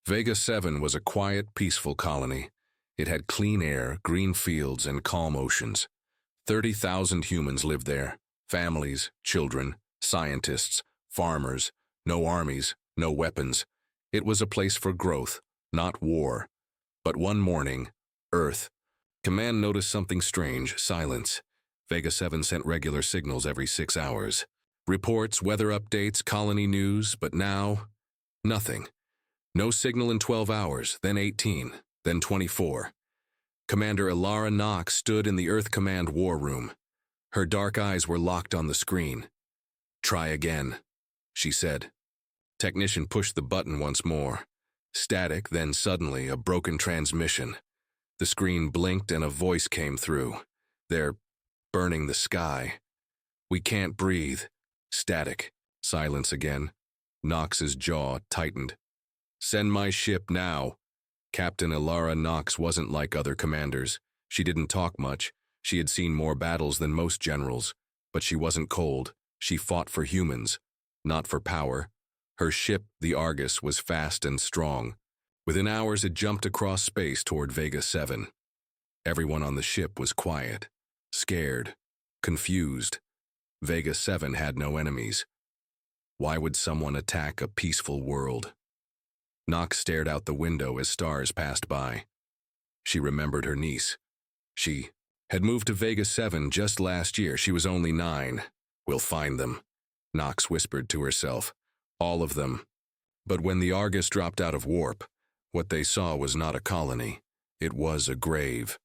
Vega 7 was a quiet, peaceful colony. It had clean air, green fields, and calm oceans. 30,000 humans lived there. Families, children, scientists, farmers, no armies, no weapons. It was a place for growth, not war. But one morning, Earth. Command noticed something strange, silence. Vega 7 sent regular signals every 6 hours. Reports, weather updates, colony news, but now, nothing. No signal in 12 hours, then 18, then 24. Commander Ilara Knox stood in the Earth Command war room. Her dark eyes were locked on the screen. "Try again," she said. Technician pushed the button once more. Static, then suddenly a broken transmission. The screen blinked and a voice came through. "They're burning the sky. We can't breathe." Static. Silence again. Knox's jaw tightened. "Send my ship now." Captain Ilara Knox wasn't like other commanders. She didn't talk much. She had seen more battles than most generals. But she wasn't cold. She fought for humans, not for power. Her ship, the Argus, was fast and strong. Within hours, it jumped across space toward Vega 7. Everyone on the ship was quiet, scared, confused. Vega 7 had no enemies. Why would someone attack a peaceful world? Knox stared out the window as stars passed by. She remembered her niece. She had moved to Vega 7 just last year. She was only 9. "We'll find them," Knox whispered to herself. "All of them." But when the Argus dropped out of warp, what they saw was not a colony. It was a grave.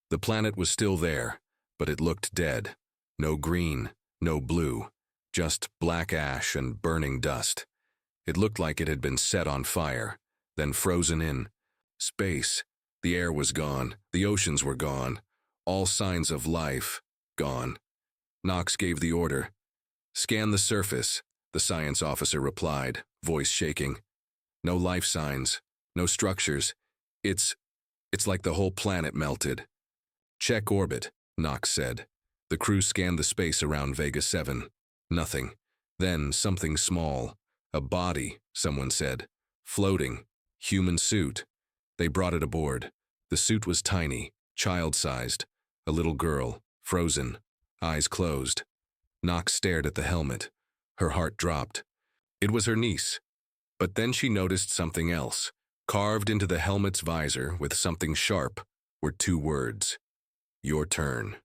The planet was still there, but it looked dead. No green, no blue, just black ash and burning dust. It looked like it had been set on fire, then frozen in. Space. The air was gone. The oceans were gone. All signs of life, gone. Knox gave the order. "Scan the surface," the science officer replied, voice shaking. "No life signs, no structures. It's like the whole planet melted." "Check orbit," Knox said. The crew scanned the space around Vega 7. Nothing. Then something small. "A body," someone said. "Floating. Human suit." They brought it aboard. The suit was tiny, child-sized. A little girl, frozen, eyes closed. Knox stared at the helmet. Her heart dropped. It was her niece. But then she noticed something else. Carved into the helmet's visor with something sharp were 2 words. "Your turn."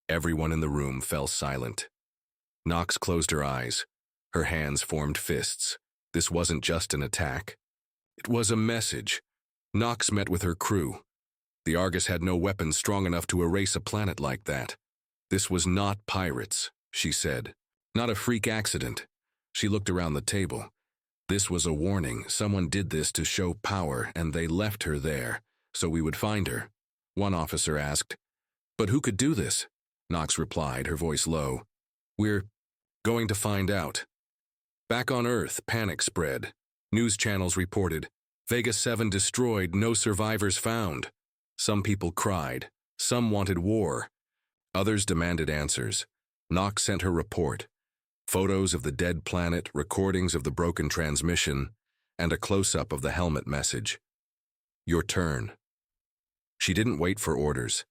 Everyone in the room fell silent. Knox closed her eyes. Her hands formed fists. This wasn't just an attack. It was a message. Knox met with her crew. The Argus had no weapons strong enough to erase a planet like that. This was not pirates, she said. Not a freak accident. She looked around the table. This was a warning. Someone did this to show power, and they left her there, so we would find her. One officer asked, "But who could do this?" Knox replied, her voice low. "We're going to find out." Back on Earth, panic spread. News channels reported, Vega 7 destroyed, no survivors found. Some people cried. Some wanted war. Others demanded answers. Knox sent her report. Photos of the dead planet, recordings of the broken transmission, and a close-up of the helmet message. "Your turn." She didn't wait for orders.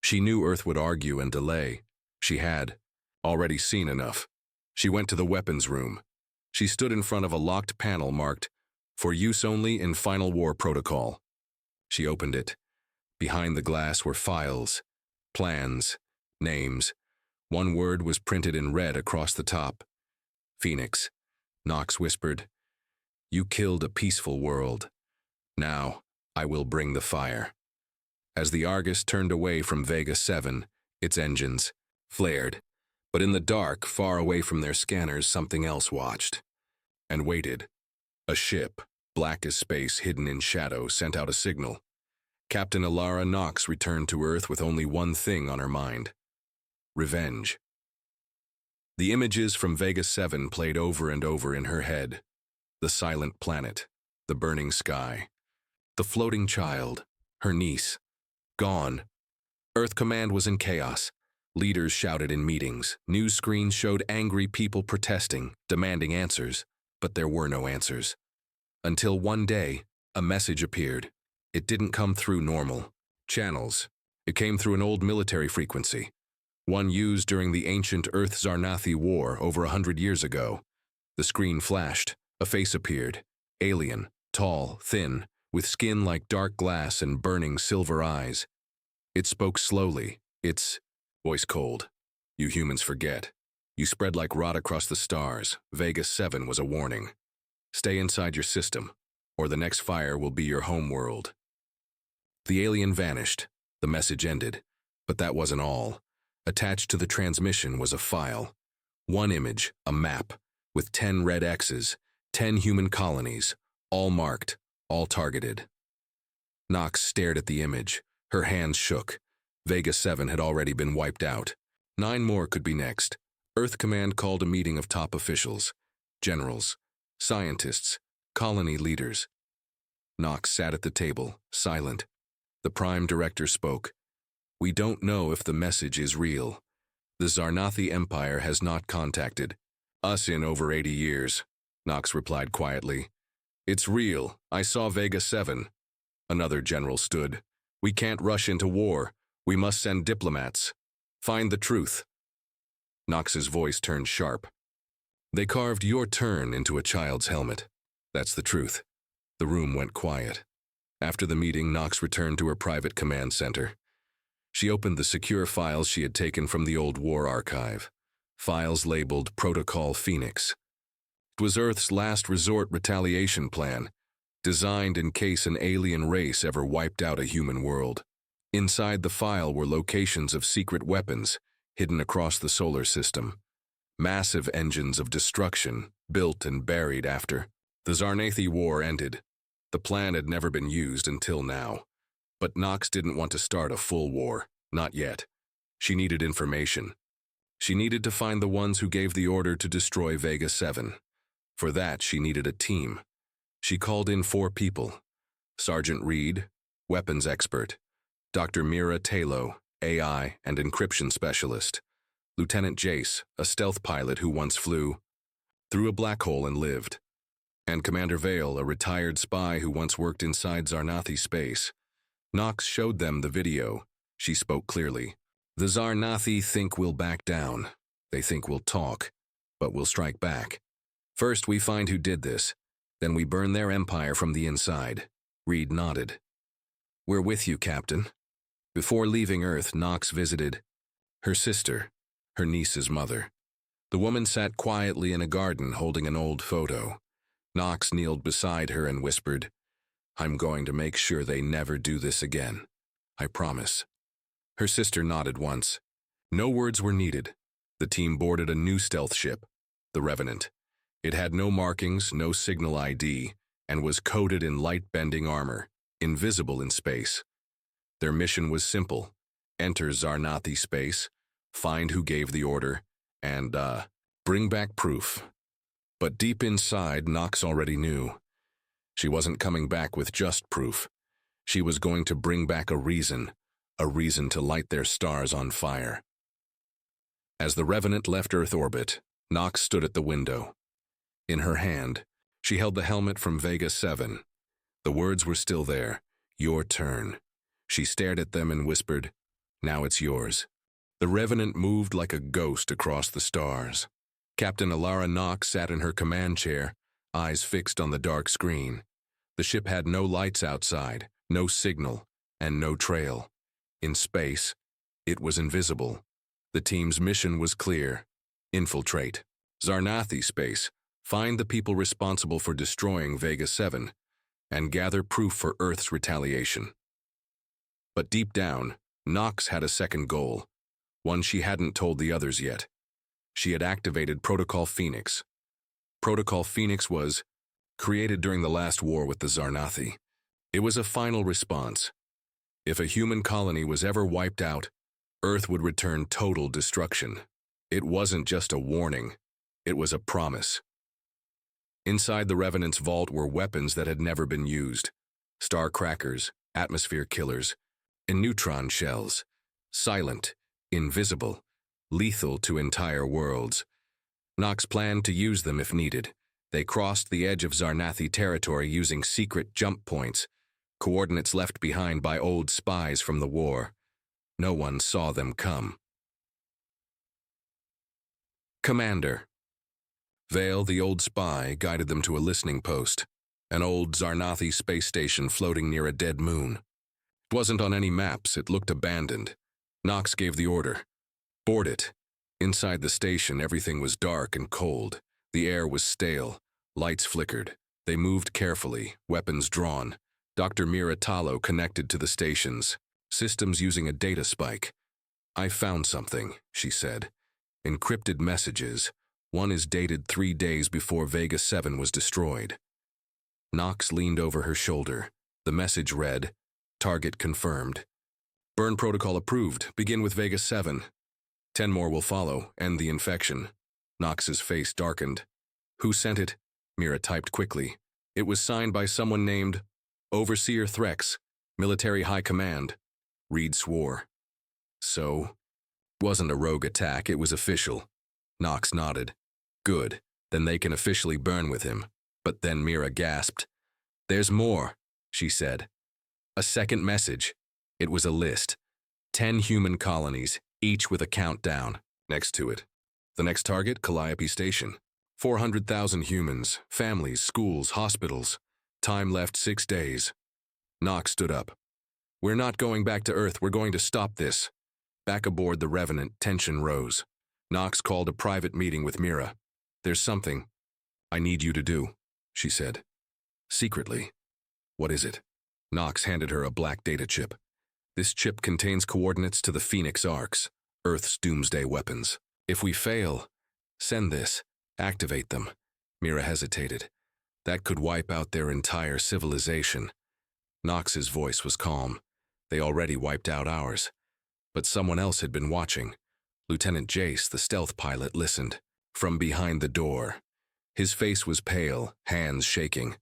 She knew Earth would argue and delay. She had already seen enough. She went to the weapons room. She stood in front of a locked panel marked, "For use only in Final War Protocol." She opened it. Behind the glass were files, plans, names. One word was printed in red across the top. "Phoenix," Knox whispered. "You killed a peaceful world. Now, I will bring the fire." As the Argus turned away from Vega 7, its engines flared. But in the dark, far away from their scanners, something else watched. And waited. A ship, black as space, hidden in shadow, sent out a signal. Captain Ilara Knox returned to Earth with only one thing on her mind. Revenge. The images from Vega 7 played over and over in her head. The silent planet, the burning sky, the floating child, her niece. Gone. Earth Command was in chaos. Leaders shouted in meetings. News screens showed angry people protesting, demanding answers. But there were no answers. Until one day, a message appeared. It didn't come through normal channels. It came through an old military frequency, one used during the ancient Earth-Zarnathi War over 100 years ago. The screen flashed. A face appeared. Alien, tall, thin, with skin like dark glass and burning silver eyes. It spoke slowly, its voice cold. You humans forget. You spread like rot across the stars. Vega 7 was a warning. Stay inside your system, or the next fire will be your home world. The alien vanished. The message ended. But that wasn't all. Attached to the transmission was a file. One image, a map, with 10 red X's, 10 human colonies, all marked, all targeted. Nox stared at the image. Her hands shook. Vega 7 had already been wiped out. 9 more could be next. Earth Command called a meeting of top officials, generals, scientists, colony leaders. Nox sat at the table, silent. The Prime Director spoke. We don't know if the message is real. The Zarnathi Empire has not contacted us in over 80 years, Nox replied quietly. It's real. I saw Vega 7. Another general stood. We can't rush into war. We must send diplomats. Find the truth. Nox's voice turned sharp. They carved your turn into a child's helmet. That's the truth. The room went quiet. After the meeting, Nox returned to her private command center. She opened the secure files she had taken from the old war archive. Files labeled Protocol Phoenix. It was Earth's last resort retaliation plan, designed in case an alien race ever wiped out a human world. Inside the file were locations of secret weapons hidden across the solar system. Massive engines of destruction, built and buried after the Zarnathi War ended. The plan had never been used until now. But Nox didn't want to start a full war, not yet. She needed information. She needed to find the ones who gave the order to destroy Vega 7. For that, she needed a team. She called in 4 people. Sergeant Reed, weapons expert. Dr. Mira Talo, AI and encryption specialist. Lieutenant Jace, a stealth pilot who once flew through a black hole and lived. And Commander Vale, a retired spy who once worked inside Zarnathi space. Nox showed them the video. She spoke clearly. The Zarnathi think we'll back down. They think we'll talk, but we'll strike back. First, we find who did this. Then we burn their empire from the inside. Reed nodded. We're with you, Captain. Before leaving Earth, Nox visited her sister, her niece's mother. The woman sat quietly in a garden holding an old photo. Nox kneeled beside her and whispered, I'm going to make sure they never do this again. I promise. Her sister nodded once. No words were needed. The team boarded a new stealth ship, the Revenant. It had no markings, no signal ID, and was coated in light-bending armor, invisible in space. Their mission was simple. Enter Zarnathi space, find who gave the order, and, bring back proof. But deep inside, Nox already knew. She wasn't coming back with just proof. She was going to bring back a reason to light their stars on fire. As the Revenant left Earth orbit, Nox stood at the window. In her hand, she held the helmet from Vega 7. The words were still there, your turn. She stared at them and whispered, now it's yours. The Revenant moved like a ghost across the stars. Captain Alara Nox sat in her command chair, eyes fixed on the dark screen. The ship had no lights outside, no signal, and no trail. In space, it was invisible. The team's mission was clear. Infiltrate Zarnathi space, find the people responsible for destroying Vega 7, and gather proof for Earth's retaliation. But deep down, Nox had a second goal, one she hadn't told the others yet. She had activated Protocol Phoenix. Protocol Phoenix was created during the last war with the Zarnathi. It was a final response. If a human colony was ever wiped out, Earth would return total destruction. It wasn't just a warning, it was a promise. Inside the Revenant's vault were weapons that had never been used. Star crackers, atmosphere killers, and neutron shells. Silent, invisible, lethal to entire worlds. Nox planned to use them if needed. They crossed the edge of Zarnathi territory using secret jump points, coordinates left behind by old spies from the war. No one saw them come. Commander. Vale, the old spy, guided them to a listening post, an old Zarnathi space station floating near a dead moon. It wasn't on any maps, it looked abandoned. Knox gave the order. Board it. Inside the station, everything was dark and cold. The air was stale. Lights flickered. They moved carefully, weapons drawn. Dr. Mira Talo connected to the stations, systems using a data spike. "I found something," she said. "Encrypted messages. One is dated 3 days before Vega 7 was destroyed." Knox leaned over her shoulder. The message read, "Target confirmed. Burn protocol approved. Begin with Vega 7. 10 more will follow. End the infection." Knox's face darkened. "Who sent it?" Mira typed quickly. "It was signed by someone named Overseer Threx, Military High Command." Reed swore. "So, wasn't a rogue attack, it was official." Knox nodded. "Good, then they can officially burn with him." But then Mira gasped. "There's more," she said. A second message. It was a list. 10 human colonies, each with a countdown next to it. The next target, Calliope Station. 400,000 humans, families, schools, hospitals. Time left 6 days. Knox stood up. "We're not going back to Earth, we're going to stop this." Back aboard the Revenant, tension rose. Knox called a private meeting with Mira. "There's something I need you to do," she said. "Secretly." "What is it?" Knox handed her a black data chip. "This chip contains coordinates to the Phoenix Arcs, Earth's doomsday weapons. If we fail, send this, activate them." Mira hesitated. "That could wipe out their entire civilization." Knox's voice was calm. "They already wiped out ours." But someone else had been watching. Lieutenant Jace, the stealth pilot, listened. From behind the door. His face was pale, hands shaking.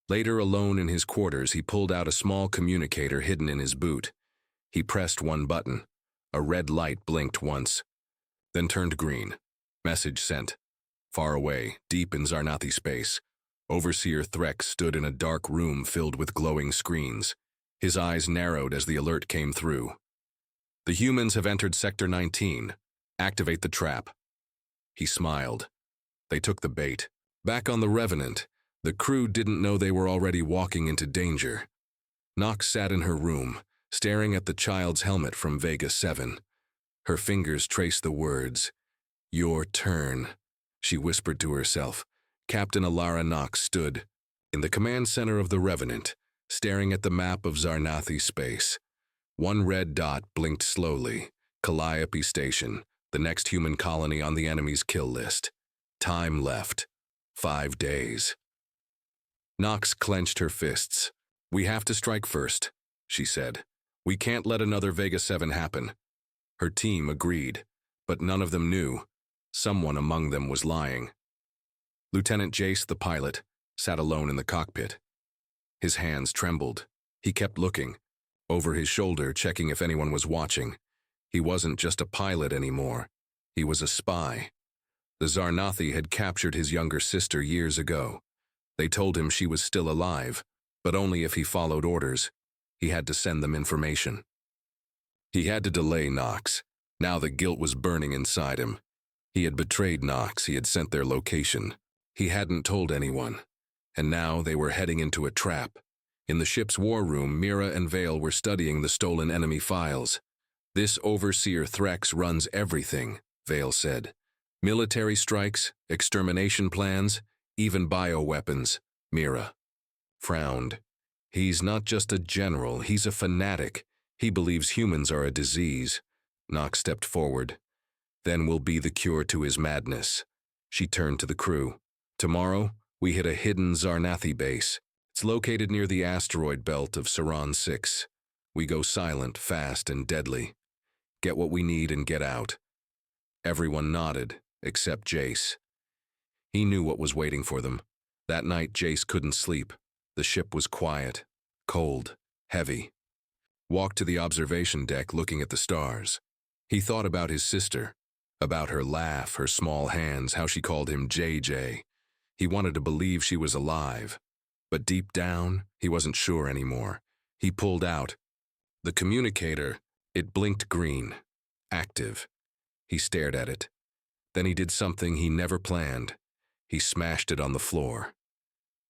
Later, alone in his quarters, he pulled out a small communicator hidden in his boot. He pressed one button. A red light blinked once, then turned green. Message sent. Far away, deep in Zarnathi space, Overseer Threx stood in a dark room filled with glowing screens. His eyes narrowed as the alert came through. "The humans have entered Sector 19. Activate the trap." He smiled. They took the bait. Back on the Revenant, the crew didn't know they were already walking into danger. Knox sat in her room, staring at the child's helmet from Vega 7. Her fingers traced the words, "Your turn," she whispered to herself. Captain Alara Knox stood in the command center of the Revenant, staring at the map of Zarnathi space. One red dot blinked slowly. Calliope Station, the next human colony on the enemy's kill list. Time left. 5 days. Knox clenched her fists. "We have to strike first," she said. "We can't let another Vega 7 happen." Her team agreed, but none of them knew. Someone among them was lying. Lieutenant Jace, the pilot, sat alone in the cockpit. His hands trembled. He kept looking, over his shoulder, checking if anyone was watching. He wasn't just a pilot anymore. He was a spy. The Zarnathi had captured his younger sister years ago. They told him she was still alive, but only if he followed orders. He had to send them information. He had to delay Knox. Now the guilt was burning inside him. He had betrayed Knox, he had sent their location. He hadn't told anyone. And now they were heading into a trap. In the ship's war room, Mira and Vale were studying the stolen enemy files. "This Overseer Threx runs everything," Vale said. "Military strikes, extermination plans, even bioweapons." Mira frowned. "He's not just a general, he's a fanatic. He believes humans are a disease." Knox stepped forward. "Then we'll be the cure to his madness." She turned to the crew. "Tomorrow, we hit a hidden Zarnathi base. It's located near the asteroid belt of Saran 6. We go silent, fast, and deadly. Get what we need and get out." Everyone nodded, except Jace. He knew what was waiting for them. That night, Jace couldn't sleep. The ship was quiet, cold, heavy. Walked to the observation deck looking at the stars. He thought about his sister, about her laugh, her small hands, how she called him JJ. He wanted to believe she was alive, but deep down, he wasn't sure anymore. He pulled out. The communicator, it blinked green. Active. He stared at it. Then he did something he never planned. He smashed it on the floor.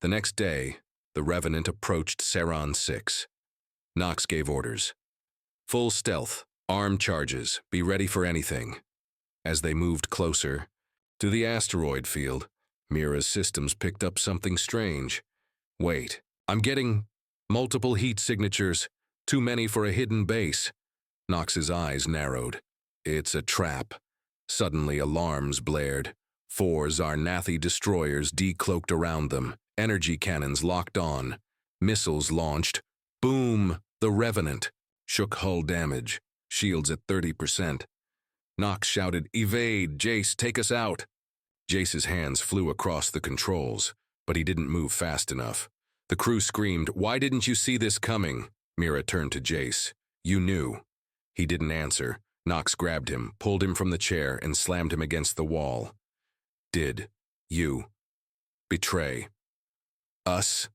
The next day, the Revenant approached Saron 6. Knox gave orders. Full stealth, armed charges, be ready for anything. As they moved closer to the asteroid field, Mira's systems picked up something strange. Wait, I'm getting multiple heat signatures, too many for a hidden base. Knox's eyes narrowed. It's a trap. Suddenly alarms blared. 4 Zarnathi destroyers decloaked around them, energy cannons locked on, missiles launched. Boom! The Revenant shook hull damage, shields at 30%. Knox shouted, "Evade! Jace, take us out!" Jace's hands flew across the controls, but he didn't move fast enough. The crew screamed, "Why didn't you see this coming?" Mira turned to Jace. "You knew." He didn't answer. Knox grabbed him, pulled him from the chair, and slammed him against the wall. "Did you betray us?"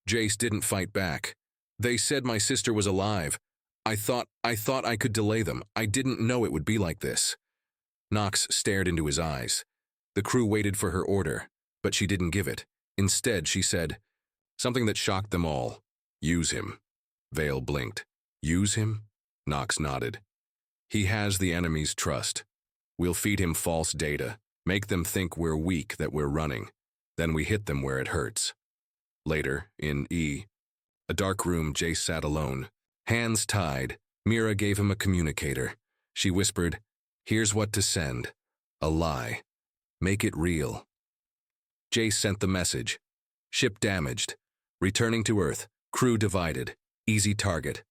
Jace didn't fight back. "They said my sister was alive. I thought I could delay them. I didn't know it would be like this." Knox stared into his eyes. The crew waited for her order, but she didn't give it. Instead, she said something that shocked them all. "Use him." Vale blinked. "Use him?" Knox nodded. "He has the enemy's trust. We'll feed him false data, make them think we're weak, that we're running. Then we hit them where it hurts." Later, in a dark room, Jace sat alone. Hands tied, Mira gave him a communicator. She whispered, "Here's what to send. A lie. Make it real." Jace sent the message. Ship damaged. Returning to Earth. Crew divided. Easy target.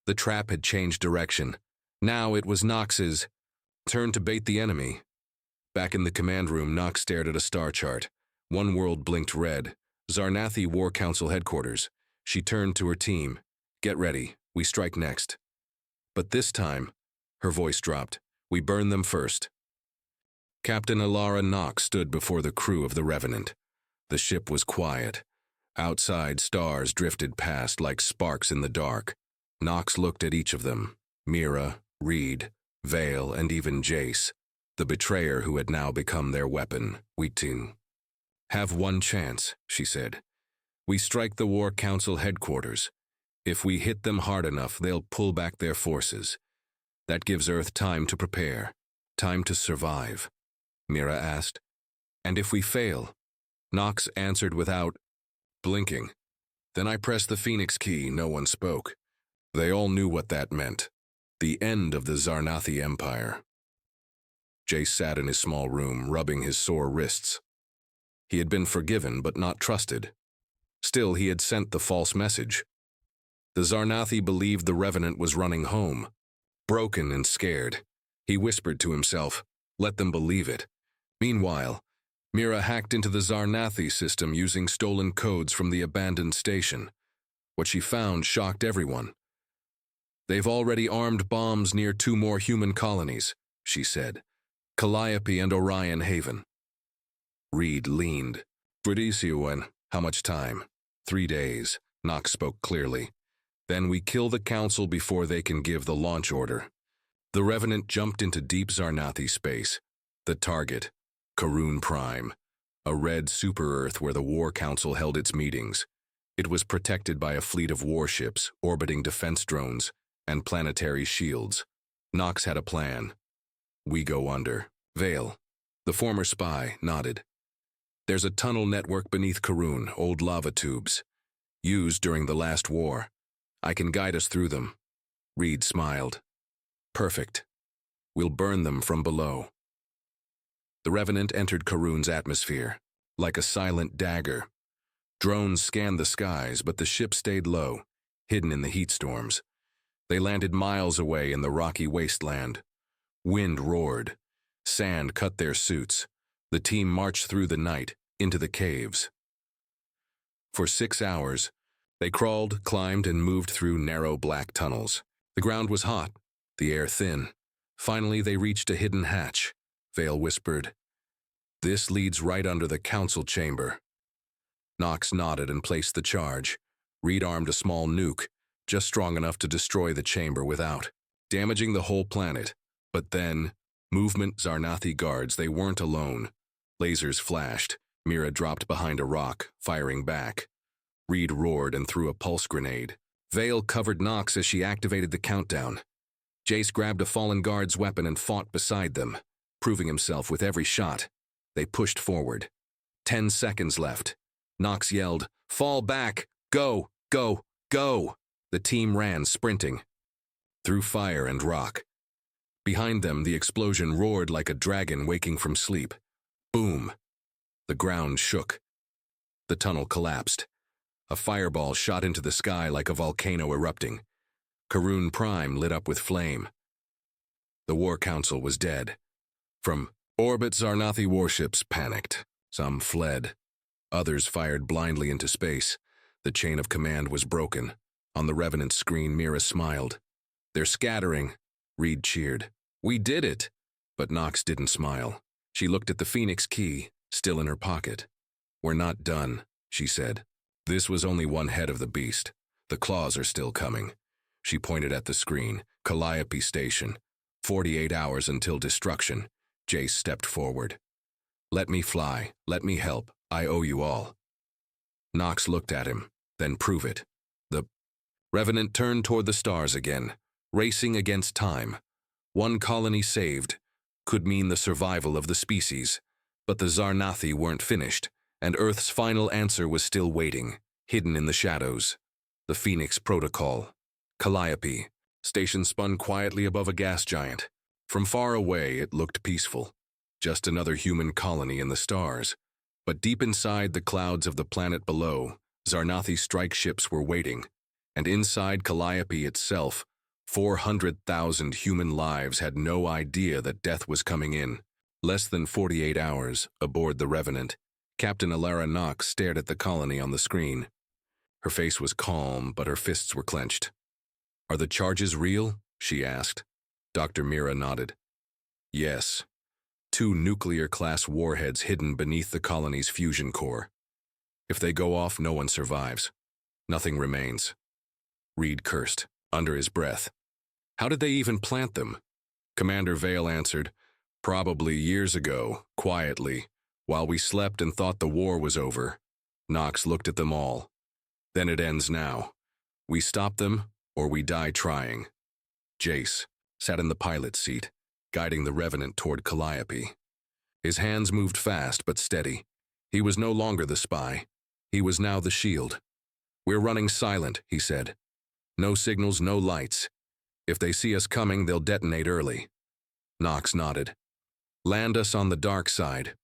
The trap had changed direction. Now it was Knox's turn to bait the enemy. Back in the command room, Knox stared at a star chart. One world blinked red. Zarnathi War Council headquarters. She turned to her team. "Get ready. We strike next." But this time, her voice dropped. "We burn them first." Captain Alara Knox stood before the crew of the Revenant. The ship was quiet. Outside, stars drifted past like sparks in the dark. Knox looked at each of them. Mira, Reed, Vale, and even Jace, the betrayer who had now become their weapon. "We have one chance," she said. "We strike the War Council headquarters. If we hit them hard enough, they'll pull back their forces. That gives Earth time to prepare, time to survive." Mira asked. "And if we fail?" Knox answered without blinking. "Then I pressed the Phoenix key." No one spoke. They all knew what that meant. The end of the Zarnathi Empire. Jace sat in his small room, rubbing his sore wrists. He had been forgiven, but not trusted. Still, he had sent the false message. The Zarnathi believed the Revenant was running home. Broken and scared, he whispered to himself, "Let them believe it." Meanwhile, Mira hacked into the Zarnathi system using stolen codes from the abandoned station. What she found shocked everyone. "They've already armed bombs near 2 more human colonies," she said. "Calliope and Orion Haven." Reed leaned. "Retaliation, how much time?" 3 days, Knox spoke clearly. "Then we kill the Council before they can give the launch order." The Revenant jumped into deep Zarnathi space. The target, Karun Prime, a red super-Earth where the War Council held its meetings. It was protected by a fleet of warships, orbiting defense drones, and planetary shields. Knox had a plan. "We go under." Vale, the former spy, nodded. "There's a tunnel network beneath Karun, old lava tubes, used during the last war. I can guide us through them." Reed smiled. "Perfect. We'll burn them from below." The Revenant entered Karun's atmosphere, like a silent dagger. Drones scanned the skies, but the ship stayed low, hidden in the heat storms. They landed miles away in the rocky wasteland. Wind roared. Sand cut their suits. The team marched through the night, into the caves. For 6 hours, they crawled, climbed, and moved through narrow black tunnels. The ground was hot, the air thin. Finally, they reached a hidden hatch. Vale whispered, This leads right under the council chamber. Knox nodded and placed the charge. Reed armed a small nuke, just strong enough to destroy the chamber without, damaging the whole planet. But then, movement Zarnathi guards, they weren't alone. Lasers flashed. Mira dropped behind a rock, firing back. Reed roared and threw a pulse grenade. Vale covered Knox as she activated the countdown. Jace grabbed a fallen guard's weapon and fought beside them, proving himself with every shot. They pushed forward. 10 seconds left. Knox yelled, "Fall back! Go! Go! Go!" The team ran, sprinting, through fire and rock. Behind them, the explosion roared like a dragon waking from sleep. Boom! The ground shook. The tunnel collapsed. A fireball shot into the sky like a volcano erupting. Karun Prime lit up with flame. The War Council was dead. From orbit, Zarnathi warships panicked. Some fled. Others fired blindly into space. The chain of command was broken. On the Revenant screen, Mira smiled. "They're scattering," Reed cheered. "We did it!" But Knox didn't smile. She looked at the Phoenix key, still in her pocket. "We're not done," she said. "This was only one head of the beast. The claws are still coming." She pointed at the screen. Calliope Station. 48 hours until destruction. Jace stepped forward. "Let me fly. Let me help. I owe you all." Knox looked at him. "Then prove it." The Revenant turned toward the stars again, racing against time. One colony saved could mean the survival of the species, but the Zarnathi weren't finished, and Earth's final answer was still waiting, hidden in the shadows. The Phoenix Protocol. Calliope. Station spun quietly above a gas giant. From far away, it looked peaceful. Just another human colony in the stars. But deep inside the clouds of the planet below, Zarnathi strike ships were waiting. And inside Calliope itself, 400,000 human lives had no idea that death was coming in. Less than 48 hours, aboard the Revenant, Captain Alara Knox stared at the colony on the screen. Her face was calm, but her fists were clenched. "Are the charges real?" she asked. Dr. Mira nodded. "Yes. 2 nuclear-class warheads hidden beneath the colony's fusion core. If they go off, no one survives. Nothing remains." Reed cursed, under his breath. "How did they even plant them?" Commander Vale answered, "Probably years ago, quietly, while we slept and thought the war was over." Knox looked at them all. "Then it ends now. We stop them, or we die trying." Jace sat in the pilot's seat, guiding the Revenant toward Calliope. His hands moved fast but steady. He was no longer the spy. He was now the shield. "We're running silent," he said. "No signals, no lights. If they see us coming, they'll detonate early." Knox nodded. "Land us on the dark side.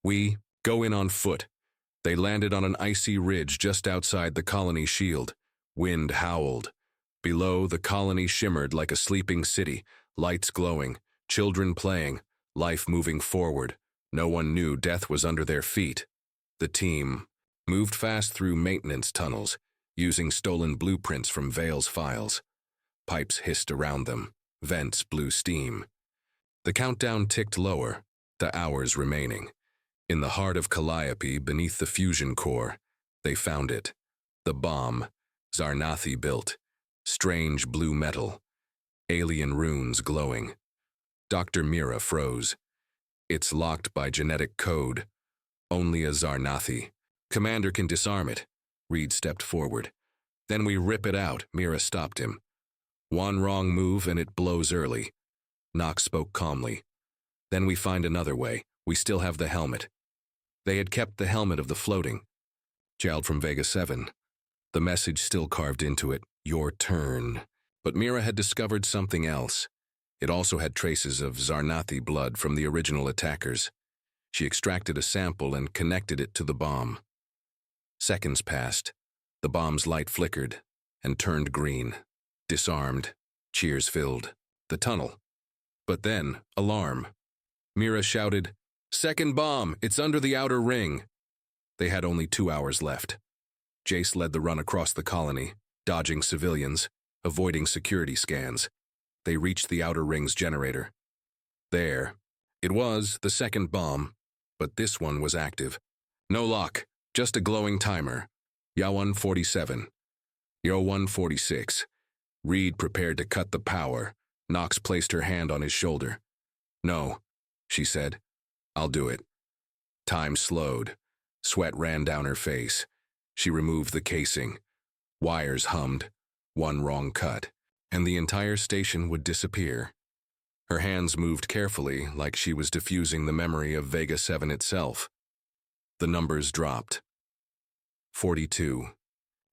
We go in on foot." They landed on an icy ridge just outside the colony's shield. Wind howled. Below, the colony shimmered like a sleeping city, lights glowing, children playing, life moving forward. No one knew death was under their feet. The team moved fast through maintenance tunnels, using stolen blueprints from Vale's files. Pipes hissed around them. Vents blew steam. The countdown ticked lower, the hours remaining. In the heart of Calliope, beneath the fusion core, they found it. The bomb, Zarnathi built. Strange blue metal. Alien runes glowing. Dr. Mira froze. "It's locked by genetic code. Only a Zarnathi. Commander can disarm it." Reed stepped forward. "Then we rip it out." Mira stopped him. "One wrong move and it blows early." Knox spoke calmly. "Then we find another way. We still have the helmet." They had kept the helmet of the floating. Child from Vega 7. The message still carved into it, "Your turn." But Mira had discovered something else. It also had traces of Zarnathi blood from the original attackers. She extracted a sample and connected it to the bomb. Seconds passed. The bomb's light flickered and turned green. Disarmed. Cheers filled the tunnel. But then, alarm. Mira shouted, "Second bomb! It's under the outer ring!" They had only 2 hours left. Jace led the run across the colony, dodging civilians, avoiding security scans. They reached the outer ring's generator. There, it was, the second bomb, but this one was active. No lock, just a glowing timer. Ya 147. Yo 146. Reed prepared to cut the power. Knox placed her hand on his shoulder. No, she said. I'll do it. Time slowed. Sweat ran down her face. She removed the casing. Wires hummed. One wrong cut, and the entire station would disappear. Her hands moved carefully, like she was diffusing the memory of Vega 7 itself. The numbers dropped. 42.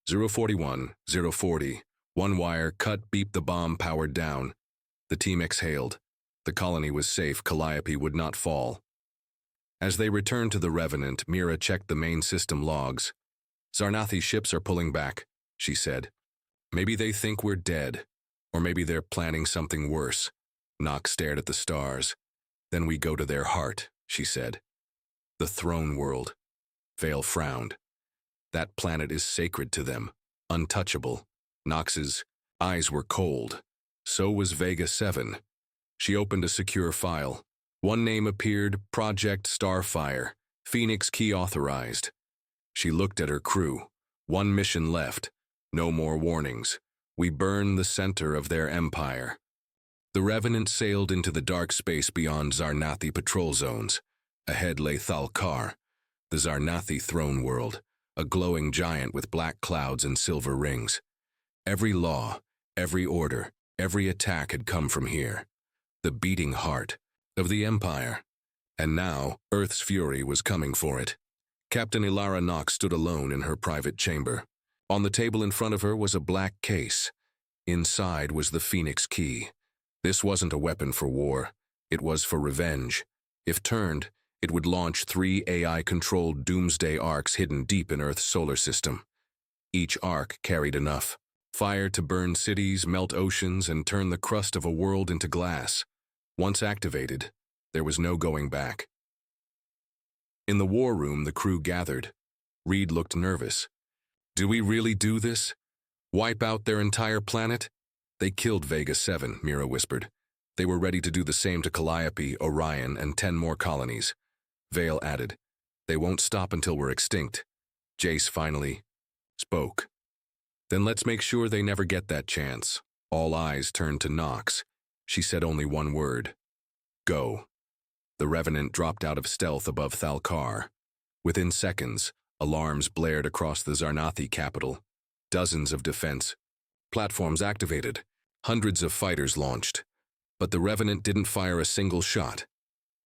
041, 040. One wire cut, beeped, the bomb powered down. The team exhaled. The colony was safe. Calliope would not fall. As they returned to the Revenant, Mira checked the main system logs. Zarnathi ships are pulling back, she said. Maybe they think we're dead, or maybe they're planning something worse. Knox stared at the stars. Then we go to their heart, she said. The throne world. Vale frowned. That planet is sacred to them, untouchable. Knox's eyes were cold. So was Vega 7. She opened a secure file. One name appeared, Project Starfire, Phoenix key authorized. She looked at her crew. One mission left. No more warnings. We burn the center of their empire. The Revenant sailed into the dark space beyond Zarnathi patrol zones. Ahead lay Thalkar, the Zarnathi throne world, a glowing giant with black clouds and silver rings. Every law, every order, every attack had come from here. The beating heart of the Empire. And now, Earth's fury was coming for it. Captain Ilara Knox stood alone in her private chamber. On the table in front of her was a black case. Inside was the Phoenix key. This wasn't a weapon for war. It was for revenge. If turned, it would launch 3 AI-controlled doomsday arcs hidden deep in Earth's solar system. Each arc carried enough. Fire to burn cities, melt oceans, and turn the crust of a world into glass. Once activated, there was no going back. In the war room, the crew gathered. Reed looked nervous. Do we really do this? Wipe out their entire planet? They killed Vega 7, Mira whispered. They were ready to do the same to Calliope, Orion, and 10 more colonies. Vale added, they won't stop until we're extinct. Jace finally spoke. Then let's make sure they never get that chance. All eyes turned to Knox. She said only one word. Go. The Revenant dropped out of stealth above Thalkar. Within seconds, alarms blared across the Zarnathi capital. Dozens of defense platforms activated. Hundreds of fighters launched. But the Revenant didn't fire a single shot.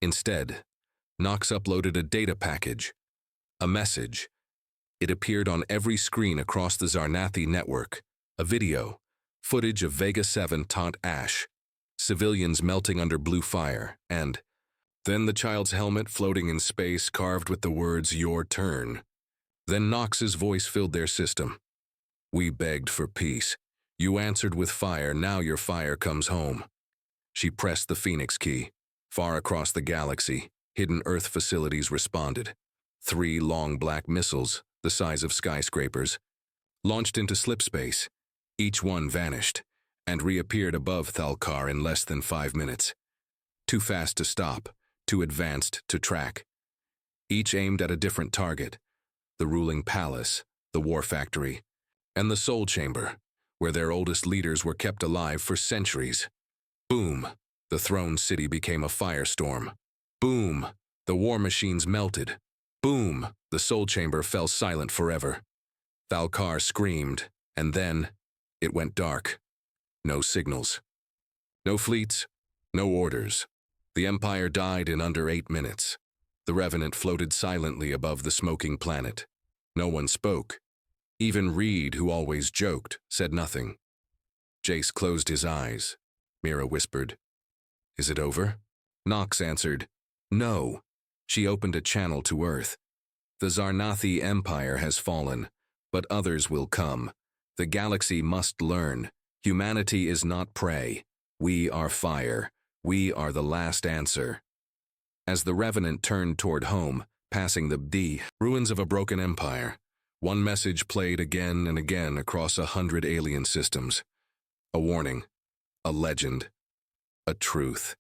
Instead, Knox uploaded a data package. A message. It appeared on every screen across the Zarnathi network. A video. Footage of Vega 7 taunt ash. Civilians melting under blue fire, and then the child's helmet floating in space carved with the words, your turn. Then Knox's voice filled their system. We begged for peace. You answered with fire, now your fire comes home. She pressed the Phoenix key. Far across the galaxy, hidden Earth facilities responded. 3 long black missiles, the size of skyscrapers, launched into slipspace. Each one vanished, and reappeared above Thalkar in less than 5 minutes. Too fast to stop, too advanced to track. Each aimed at a different target. The ruling palace, the war factory, and the soul chamber, where their oldest leaders were kept alive for centuries. Boom, the throne city became a firestorm. Boom, the war machines melted. Boom, the soul chamber fell silent forever. Thalkar screamed, and then it went dark. No signals. No fleets, no orders. The Empire died in under 8 minutes. The Revenant floated silently above the smoking planet. No one spoke. Even Reed, who always joked, said nothing. Jace closed his eyes. Mira whispered, Is it over? Knox answered, No. She opened a channel to Earth. The Zarnathi Empire has fallen, but others will come. The galaxy must learn. Humanity is not prey. We are fire. We are the last answer. As the Revenant turned toward home, passing the ruins of a broken empire, one message played again and again across 100 alien systems. A warning, a legend, a truth.